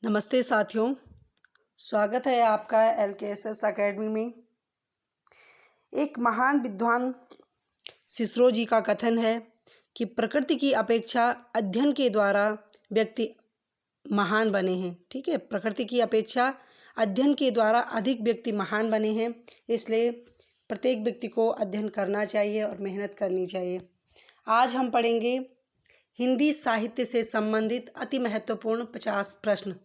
नमस्ते साथियों, स्वागत है आपका LKSS अकेडमी में। एक महान विद्वान सिसरो जी का कथन है कि प्रकृति की अपेक्षा अध्ययन के द्वारा व्यक्ति महान बने हैं। ठीक है, प्रकृति की अपेक्षा अध्ययन के द्वारा अधिक व्यक्ति महान बने हैं, इसलिए प्रत्येक व्यक्ति को अध्ययन करना चाहिए और मेहनत करनी चाहिए। आज हम पढ़ेंगे हिंदी साहित्य से संबंधित अति महत्वपूर्ण 50 प्रश्न।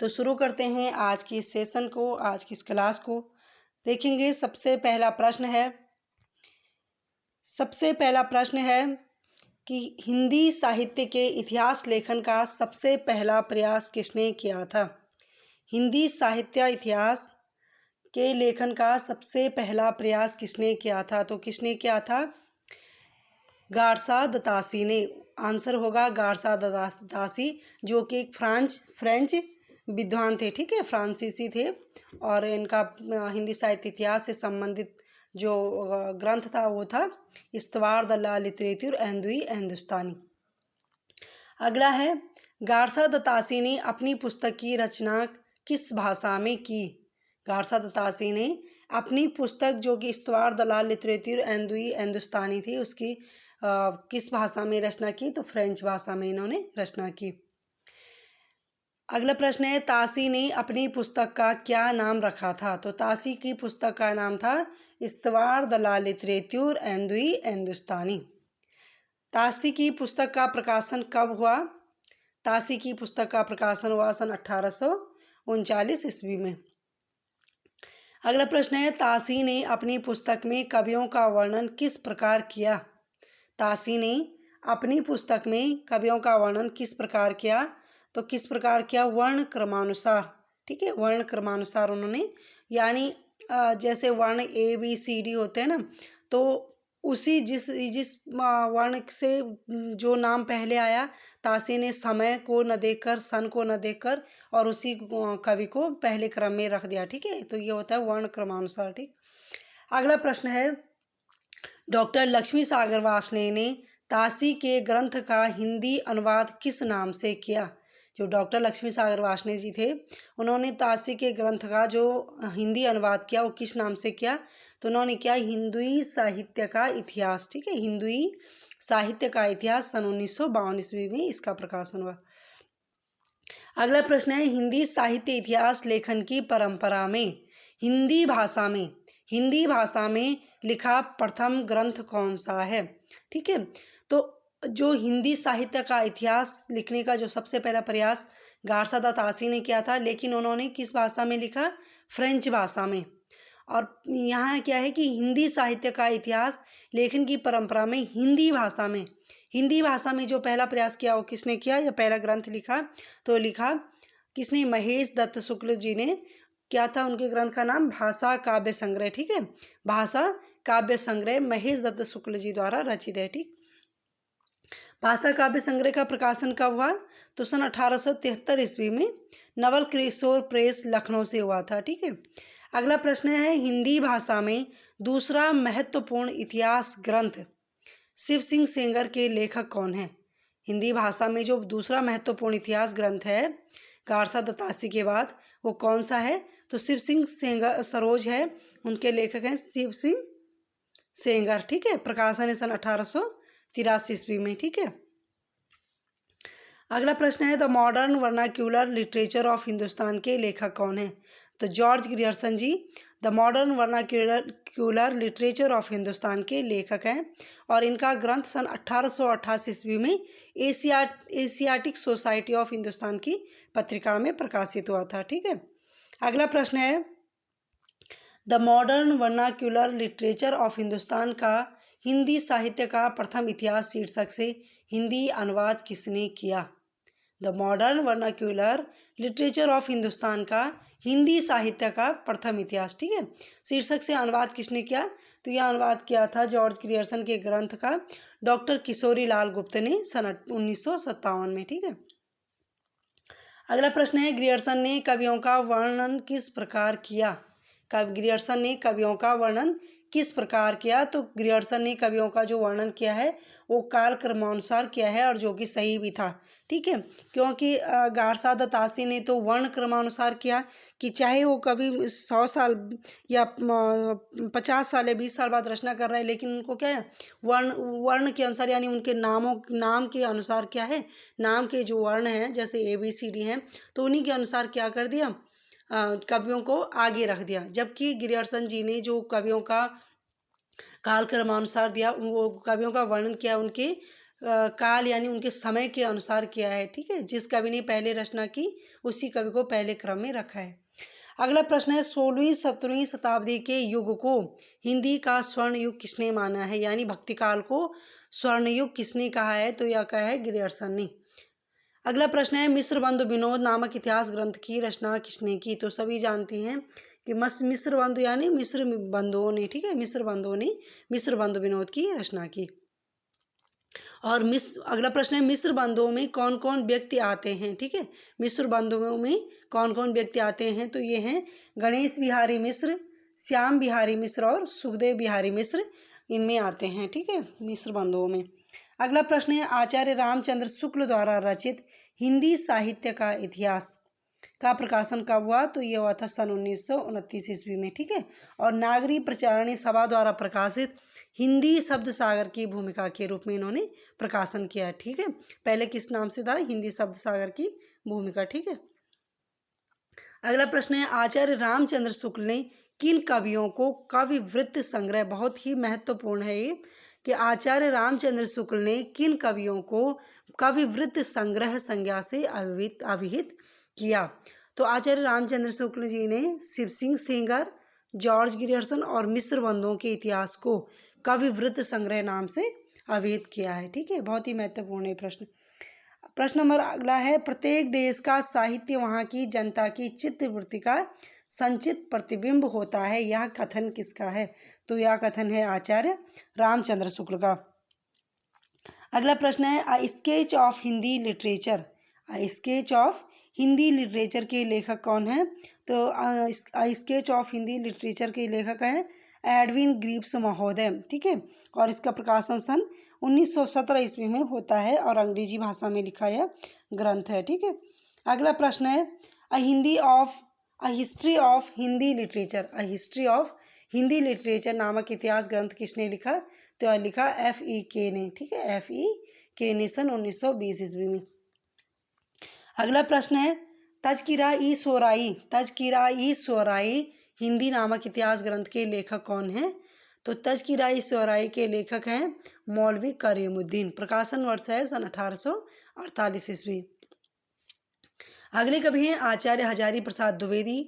तो शुरू करते हैं आज की इस सेशन को, आज की इस क्लास को। देखेंगे सबसे पहला प्रश्न है कि हिंदी साहित्य के इतिहास लेखन का सबसे पहला प्रयास किसने किया था। हिंदी साहित्य इतिहास के लेखन का सबसे पहला प्रयास किसने किया था? तो किसने किया था? गारसा दतासी ने। आंसर होगा गारसा दतासी, जो कि एक फ्रेंच विद्वान थे। ठीक है, फ्रांसीसी थे और इनका हिंदी साहित्य इतिहास से संबंधित जो ग्रंथ था वो था इस्तवार द ला लिटरेचर एंदुई हिंदुस्तानी। अगला है, गारसा दतासी ने अपनी पुस्तक की रचना किस भाषा में की? गारसा दतासी ने अपनी पुस्तक जो कि इस्तवार द ला लिटरेचर एंदुई हिंदुस्तानी थी उसकी किस भाषा में रचना की? तो फ्रेंच भाषा में इन्होंने रचना की। अगला प्रश्न है, तासी ने अपनी पुस्तक का क्या नाम रखा था? तो तासी की पुस्तक का नाम था इस्तवार द ला लिटरेचर एंदुई हिंदुस्तानी। तासी की पुस्तक का प्रकाशन कब हुआ? तासी की पुस्तक का प्रकाशन हुआ सन 1839 ईस्वी में। अगला प्रश्न है, तासी ने अपनी पुस्तक में कवियों का वर्णन किस प्रकार किया? तासी ने अपनी पुस्तक में कवियों का वर्णन किस प्रकार किया? तो किस प्रकार किया? वर्ण क्रमानुसार। ठीक है, वर्ण क्रमानुसार उन्होंने, यानी जैसे वर्ण ABCD होते हैं ना, तो उसी जिस वर्ण से जो नाम पहले आया, तासी ने समय को न देखकर, सन को न देखकर और उसी कवि को पहले क्रम में रख दिया। ठीक है, तो ये होता है वर्ण क्रमानुसार। ठीक, अगला प्रश्न है, डॉक्टर लक्ष्मी सागर वार्ष्णेय ने तासी के ग्रंथ का हिंदी अनुवाद किस नाम से किया? जो डॉक्टर लक्ष्मी सागर वार्ष्णेय जी थे, उन्होंने तासी के ग्रंथ का जो हिंदी अनुवाद किया वो किस नाम से किया? तो उन्होंने किया हिंदुई साहित्य का इतिहास। ठीक है, हिंदुई साहित्य का इतिहास सन 1952 ईस्वी में इसका प्रकाशन हुआ। अगला प्रश्न है, हिंदी साहित्य इतिहास लेखन की परंपरा में हिंदी भाषा में लिखा प्रथम ग्रंथ कौन सा है? ठीक है, तो जो हिंदी साहित्य का इतिहास लिखने का जो सबसे पहला प्रयास गारसा दतासी ने किया था, लेकिन उन्होंने किस भाषा में लिखा? फ्रेंच भाषा में। और यहाँ क्या है कि हिंदी साहित्य का इतिहास लेखन की परंपरा में हिंदी भाषा में जो पहला प्रयास किया वो किसने किया, या पहला ग्रंथ लिखा? तो लिखा किसने? महेश दत्त शुक्ल जी ने। क्या था उनके ग्रंथ का नाम? भाषा काव्य संग्रह। ठीक है, भाषा काव्य संग्रह महेश दत्त शुक्ल जी द्वारा रचित है। ठीक, भाषा काव्य संग्रह का प्रकाशन कब हुआ? तो सन 1873 ईस्वी में नवल किशोर प्रेस लखनऊ से हुआ था। ठीक है, अगला प्रश्न है, हिंदी भाषा में दूसरा महत्वपूर्ण इतिहास ग्रंथ शिव सिंह सेंगर के लेखक कौन है? हिंदी भाषा में जो दूसरा महत्वपूर्ण इतिहास ग्रंथ है गारसा दतासी के बाद, वो कौन सा है? तो शिव सिंह सेंगर सरोज है, उनके लेखक हैं शिव सिंह सेंगर। ठीक है, प्रकाशन है सन 1883 ईस्वी में। ठीक है, अगला प्रश्न है, the modern vernacular literature of Hindustan के लेखक कौन है? तो George Grierson ji the modern vernacular literature of Hindustan के लेखक हैं और इनका ग्रंथ सन 1888 ईस्वी में एशियाटिक सोसाइटी ऑफ हिंदुस्तान की पत्रिका में प्रकाशित हुआ था। ठीक है, अगला प्रश्न है, the modern vernacular literature of Hindustan का हिंदी साहित्य का प्रथम इतिहास शीर्षक से हिंदी अनुवाद किसने किया? The modern vernacular literature of Hindustan का हिंदी साहित्य का प्रथम इतिहास, ठीक है, शीर्षक से अनुवाद किसने किया? तो यह अनुवाद किया था जॉर्ज ग्रियर्सन के ग्रंथ का डॉक्टर किशोरी लाल गुप्त ने सन 1957 में। ठीक है, अगला प्रश्न है, ग्रियर्सन ने कवियों का वर्णन किस प्रकार किया? ग्रियर्सन ने कवियों का वर्णन किस प्रकार किया? तो ग्रियर्सन ने कवियों का जो वर्णन किया है वो काल क्रमानुसार किया है और जो कि सही भी था। ठीक है, क्योंकि गारसा दत्तासी ने तो वर्ण क्रमानुसार किया कि चाहे वो कभी 100 साल या 50 साल या 20 साल बाद रचना कर रहे हैं, लेकिन उनको क्या है, वर्ण वर्ण के अनुसार, यानी उनके नाम के अनुसार क्या है, नाम के जो वर्ण हैं जैसे ABCD हैं, तो उन्हीं के अनुसार क्या कर दिया, कवियों को आगे रख दिया। जबकि ग्रियर्सन जी ने जो कवियों का काल क्रमानुसार दिया, वो कवियों का वर्णन किया उनके काल यानी उनके समय के अनुसार किया है। ठीक है, जिस कवि ने पहले रचना की उसी कवि को पहले क्रम में रखा है। अगला प्रश्न है, 16वीं 17वीं शताब्दी के युग को हिंदी का स्वर्ण युग किसने माना है, यानी भक्ति काल को स्वर्ण युग किसने कहा है, तो यह कहा है ग्रियर्सन ने। अगला प्रश्न है, मिस्र बंधु विनोद नामक इतिहास ग्रंथ की रचना किसने की, तो सभी जानते हैं कि मिस्र बंधु यानी मिस्र बंधुओं ने, ठीक है, मिस्र बंधुओं ने मिस्र बंधु विनोद की रचना की। और अगला प्रश्न है, मिस्र बंधुओं में कौन कौन व्यक्ति आते हैं, ठीक है, मिस्र बंधुओं में कौन कौन व्यक्ति आते हैं, तो ये हैं गणेश बिहारी मिश्र, श्याम बिहारी मिश्र और सुखदेव बिहारी मिश्र, इनमें आते हैं, ठीक है, मिस्र बंधुओं में। अगला प्रश्न है, आचार्य रामचंद्र शुक्ल द्वारा रचित हिंदी साहित्य का इतिहास का प्रकाशन कब हुआ, तो ये हुआ था सन 1929 ईस्वी में, ठीक है। और नागरी प्रचारणी सभा द्वारा प्रकाशित हिंदी शब्द सागर की भूमिका के रूप में इन्होंने प्रकाशन किया, ठीक है। पहले किस नाम से था, हिंदी शब्द सागर की भूमिका, ठीक है। अगला प्रश्न है, आचार्य रामचंद्र शुक्ल ने किन कवियों को कवि वृत्त संग्रह, बहुत ही महत्वपूर्ण है ये, कि आचार्य रामचंद्र शुक्ल ने किन कवियों को कवि वृत्त संग्रह संज्ञा से अभिहित किया, तो आचार्य रामचंद्र शुक्ल जी ने शिव सिंह सेंगर, जॉर्ज ग्रियर्सन और मिस्र बंधुओं के इतिहास को कवि वृत्त संग्रह नाम से अभिहित किया है, ठीक है। बहुत ही महत्वपूर्ण है प्रश्न। प्रश्न नंबर अगला है, प्रत्येक देश का साहित्य वहाँ की जनता की चित्तवृत्ति का संचित प्रतिबिंब होता है, यह कथन किसका है, तो यह कथन है आचार्य रामचंद्र शुक्ल का। अगला प्रश्न है, a sketch of Hindi literature, a sketch of Hindi literature के लेखक कौन है, तो a sketch of Hindi literature के लेखक हैं एडविन ग्रीव्स महोदय, ठीक है। और इसका प्रकाशन सन 1917 ईस्वी में होता है और अंग्रेजी भाषा में लिखा यह ग्रंथ है, ठीक है। अगला प्रश्न है, a history of Hindi literature, a history of Hindi literature नामक इतिहास ग्रंथ किसने लिखा, तो यह लिखा FEK ने, ठीक है, FEK ने सन 1920 ईस्वी में। अगला प्रश्न है, तज़किरा ई सोराई हिंदी नामक इतिहास ग्रंथ के लेखक कौन हैं, तो तज़किरा ई सोराई के लेखक हैं मौलवी करीमुद्दीन, प्रकाशन वर्ष है सन 1848 ईस्वी। अगले कवि हैं आचार्य हजारी प्रसाद द्विवेदी।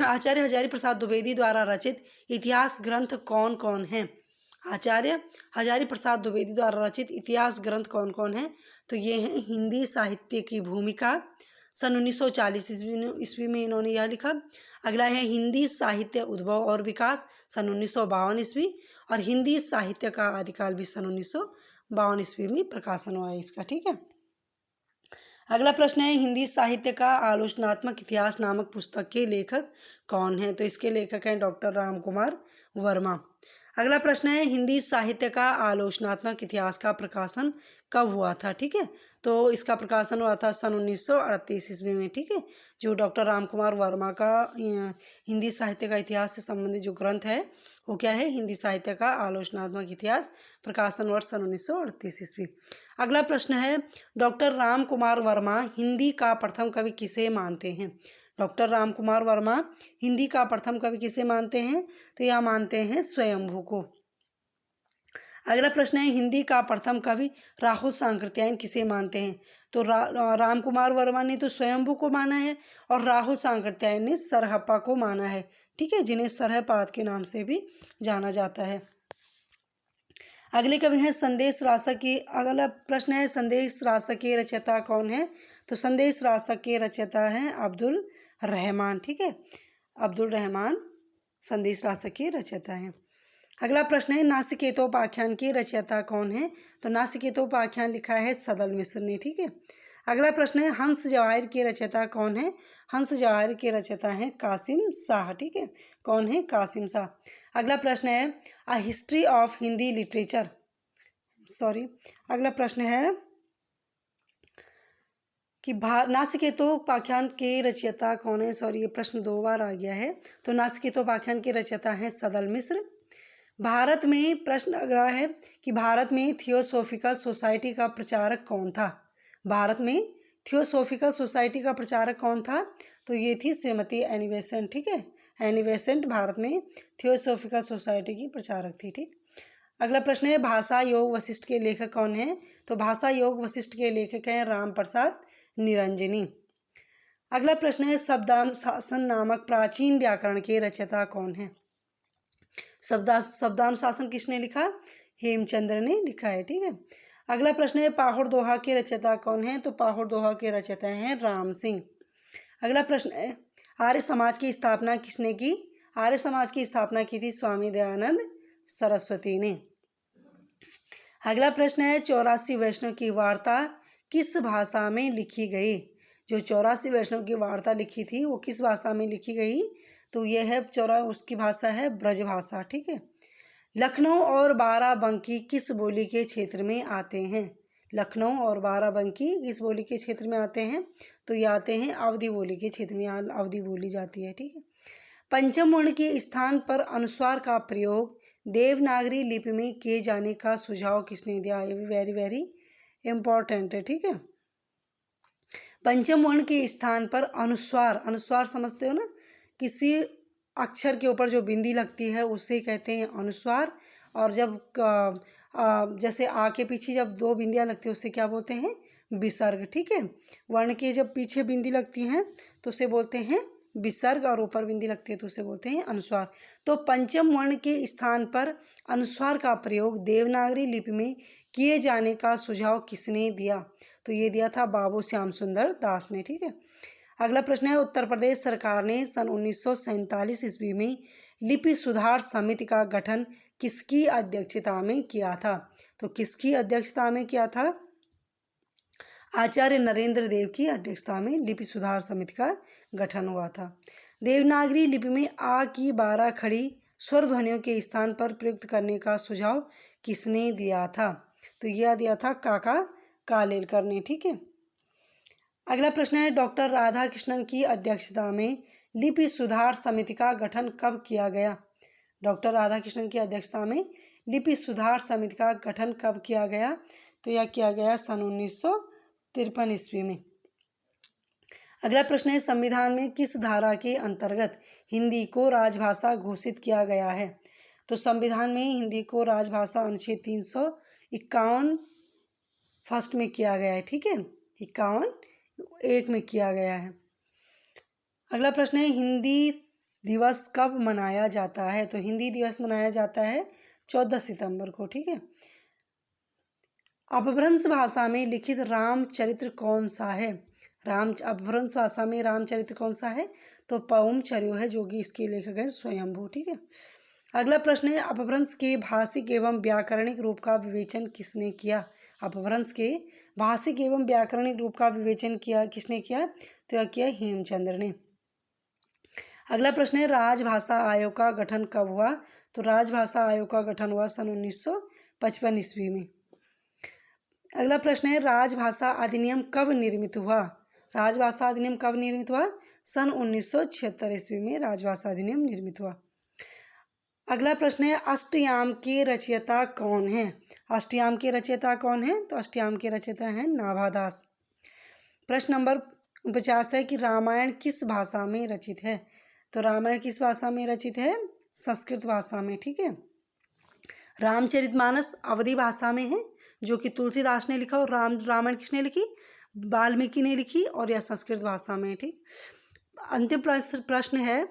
आचार्य हजारी प्रसाद द्विवेदी द्वारा रचित इतिहास ग्रंथ कौन कौन हैं, आचार्य हजारी प्रसाद द्विवेदी द्वारा रचित इतिहास ग्रंथ कौन कौन हैं, तो ये हैं हिंदी साहित्य की भूमिका, सन 1940 ईस्वी में इन्होंने यह लिखा। अगला है हिंदी साहित्य उद्भव और विकास, सन 1952 ईस्वी, और हिंदी साहित्य का आदिकाल भी सन 1952 ईस्वी में प्रकाशन हुआ है इसका, ठीक है। अगला प्रश्न है, हिंदी साहित्य का आलोचनात्मक इतिहास नामक पुस्तक के लेखक कौन है, तो इसके लेखक हैं डॉक्टर राम कुमार वर्मा। अगला प्रश्न है, हिंदी साहित्य का आलोचनात्मक इतिहास का प्रकाशन कब हुआ था, ठीक है, तो इसका प्रकाशन हुआ था सन 1938 ईस्वी में, ठीक है। जो डॉक्टर राम कुमार वर्मा का हिंदी साहित्य का इतिहास से संबंधित जो ग्रंथ है वो क्या है, हिंदी साहित्य का आलोचनात्मक इतिहास, प्रकाशन वर्ष सन 1938 ईस्वी। अगला प्रश्न है, डॉक्टर राम कुमार वर्मा हिंदी का प्रथम कवि किसे मानते हैं, डॉक्टर राम कुमार वर्मा हिंदी का प्रथम कवि किसे मानते हैं, तो यह मानते हैं स्वयंभू को। अगला प्रश्न है, हिंदी का प्रथम कवि राहुल सांकृत्यायन किसे मानते हैं, तो राम कुमार वर्मा ने तो स्वयंभू को माना है और राहुल सांकृत्यायन ने सरहप्पा को माना है, ठीक है, जिन्हें सरहपाद के नाम से भी जाना जाता है। अगले कवि हैं संदेश रासक के, अगला प्रश्न है संदेश रासक के रचयिता कौन है, तो संदेश रासक के रचयिता हैं अब्दुल रहमान, ठीक है, अब्दुल रहमान संदेश रासक के रचयिता हैं। अगला प्रश्न है नासिकेतोपाख्यान के रचयिता कौन है, तो नासिकेतोपाख्यान लिखा है सदल मिश्र ने, ठीक है। अगला प्रश्न है हंस जवाहिर के रचयिता कौन है, हंस जवाहिर के रचयिता हैं कासिम शाह, ठीक है, कौन है, कासिम शाह। अगला प्रश्न है a history of Hindi literature, अगला प्रश्न है कि नासिकेतोपाख्यान के रचयिता कौन है। सॉरी, ये प्रश्न 2 बार आ गया है। तो नासिकेतोपाख्यान के रचयिता हैं सदल मिश्र। भारत में प्रश्न अगला है कि भारत में थियोसॉफिकल सोसाइटी का प्रचारक कौन था। भारत में थियोसॉफिकल सोसाइटी का प्रचारक कौन था। तो ये थी श्रीमती एनी बेसेंट। ठीक है, एनी बेसेंट भारत में थियोसॉफिकल सोसाइटी की प्रचारक थी। ठीक, अगला प्रश्न है भाषा योग वशिष्ठ के लेखक कौन है। तो भाषा योग वशिष्ठ के लेखक हैं राम प्रसाद निरंजनी। अगला प्रश्न है शब्दानुशासन नामक प्राचीन व्याकरण के रचयिता कौन है। शब्दानुशासन किसने लिखा। हेमचंद्र ने लिखा है। ठीक है, अगला प्रश्न है पाहुड़ दोहा के रचयिता कौन है। तो पाहुड़ दोहा के रचयिता हैं राम सिंह। अगला प्रश्न है आर्य समाज की स्थापना किसने की। आर्य समाज की स्थापना की थी स्वामी दयानंद सरस्वती ने। अगला प्रश्न है 84 वैष्णव की वार्ता किस भाषा में लिखी गई। जो 84 वैष्णव की वार्ता लिखी थी वो किस भाषा में लिखी गई। तो यह है उसकी भाषा है ब्रज भाषा। ठीक है, लखनऊ और बाराबंकी किस बोली के क्षेत्र में आते हैं। लखनऊ और बाराबंकी किस बोली के क्षेत्र में आते हैं। तो ये आते हैं अवधी बोली के क्षेत्र में, यहाँ अवधी बोली जाती है। ठीक है, पंचम वर्ण के स्थान पर अनुस्वार का प्रयोग देवनागरी लिपि में किए जाने का सुझाव किसने दिया। ये भी वेरी वेरी इंपॉर्टेंट है। ठीक है, पंचम वर्ण के स्थान पर अनुस्वार, अनुस्वार समझते हो ना, किसी अक्षर के ऊपर जो बिंदी लगती है उसे कहते हैं अनुस्वार। और जब जैसे आ के पीछे जब 2 बिंदियां लगती है उसे क्या बोलते हैं, विसर्ग। ठीक है, वर्ण के जब पीछे बिंदी लगती हैं तो उसे बोलते हैं विसर्ग, और ऊपर बिंदी लगती है तो उसे बोलते हैं अनुस्वार। तो पंचम वर्ण के स्थान पर अनुस्वार का प्रयोग देवनागरी लिपि में किए जाने का सुझाव किसने दिया। तो ये दिया था बाबू श्याम सुंदर दास ने। ठीक है, अगला प्रश्न है उत्तर प्रदेश सरकार ने सन 1947 ईस्वी में लिपि सुधार समिति का गठन किसकी अध्यक्षता में किया था। तो किसकी अध्यक्षता में किया था। आचार्य नरेंद्र देव की अध्यक्षता में लिपि सुधार समिति का गठन हुआ था। देवनागरी लिपि में आ की 12 खड़ी स्वर ध्वनियों के स्थान पर प्रयुक्त करने का सुझाव किसने दिया था। तो यह दिया था काका कालेलकर ने। ठीक है, अगला प्रश्न है डॉक्टर राधाकृष्णन की अध्यक्षता में लिपि सुधार समिति का गठन कब किया गया। डॉक्टर राधाकृष्णन की अध्यक्षता में लिपि सुधार समिति का गठन कब किया गया। तो यह किया गया सन 1953 ईस्वी में। अगला प्रश्न है संविधान में किस धारा के अंतर्गत हिंदी को राजभाषा घोषित किया गया है। तो संविधान में हिंदी को राजभाषा अनुच्छेद 351 फर्स्ट में किया गया है। ठीक है, 51(1) में किया गया है। अगला प्रश्न है हिंदी दिवस कब मनाया जाता है। तो हिंदी दिवस मनाया जाता है 14 सितंबर को। ठीक है, अपभ्रंश भाषा में लिखित रामचरित्र कौन सा है। अपभ्रंश भाषा में रामचरित्र कौन सा है। तो पौमचर्यो है, जो कि इसके लेखक हैं स्वयंभू। ठीक है, अगला प्रश्न है अपभ्रंश के भाषिक एवं व्याकरणिक रूप का विवेचन किसने किया। अपभ्रंश के भाषिक एवं व्याकरणिक रूप का विवेचन किसने किया। तो यह किया हेमचंद्र ने। अगला प्रश्न है राजभाषा आयोग का गठन कब हुआ। तो राजभाषा आयोग का गठन हुआ सन 1955 ईस्वी में। अगला प्रश्न है राजभाषा अधिनियम कब निर्मित हुआ। राजभाषा अधिनियम कब निर्मित हुआ। सन 1976 ईस्वी में राजभाषा अधिनियम निर्मित हुआ। अगला प्रश्न है अष्टयाम के रचयिता कौन है। अष्टयाम के रचयिता कौन है। तो अष्टयाम के रचयिता हैं नाभादास। प्रश्न नंबर 49 है कि रामायण किस भाषा में रचित है। तो रामायण किस भाषा में रचित है। संस्कृत भाषा में। ठीक है, रामचरितमानस अवधी भाषा में है, जो कि तुलसीदास ने लिखा, और रामायण किसने लिखी, वाल्मीकि ने लिखी, और यह संस्कृत भाषा में। ठीक, अंतिम प्रश्न है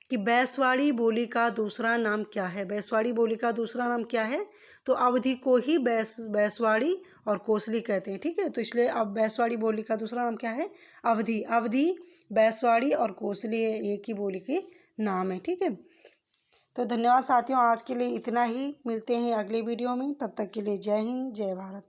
कि बैसवाड़ी बोली का दूसरा नाम क्या है। बैसवाड़ी बोली का दूसरा नाम क्या है। तो अवधी को ही बैसवाड़ी और कोसली कहते हैं। ठीक है, तो इसलिए अब बैसवाड़ी बोली का दूसरा नाम क्या है, अवधी। अवधी, बैसवाड़ी और कोसली एक ही बोली के नाम है। ठीक है, तो धन्यवाद साथियों, आज के लिए इतना ही। मिलते हैं अगले वीडियो में, तब तक के लिए जय हिंद जय भारत।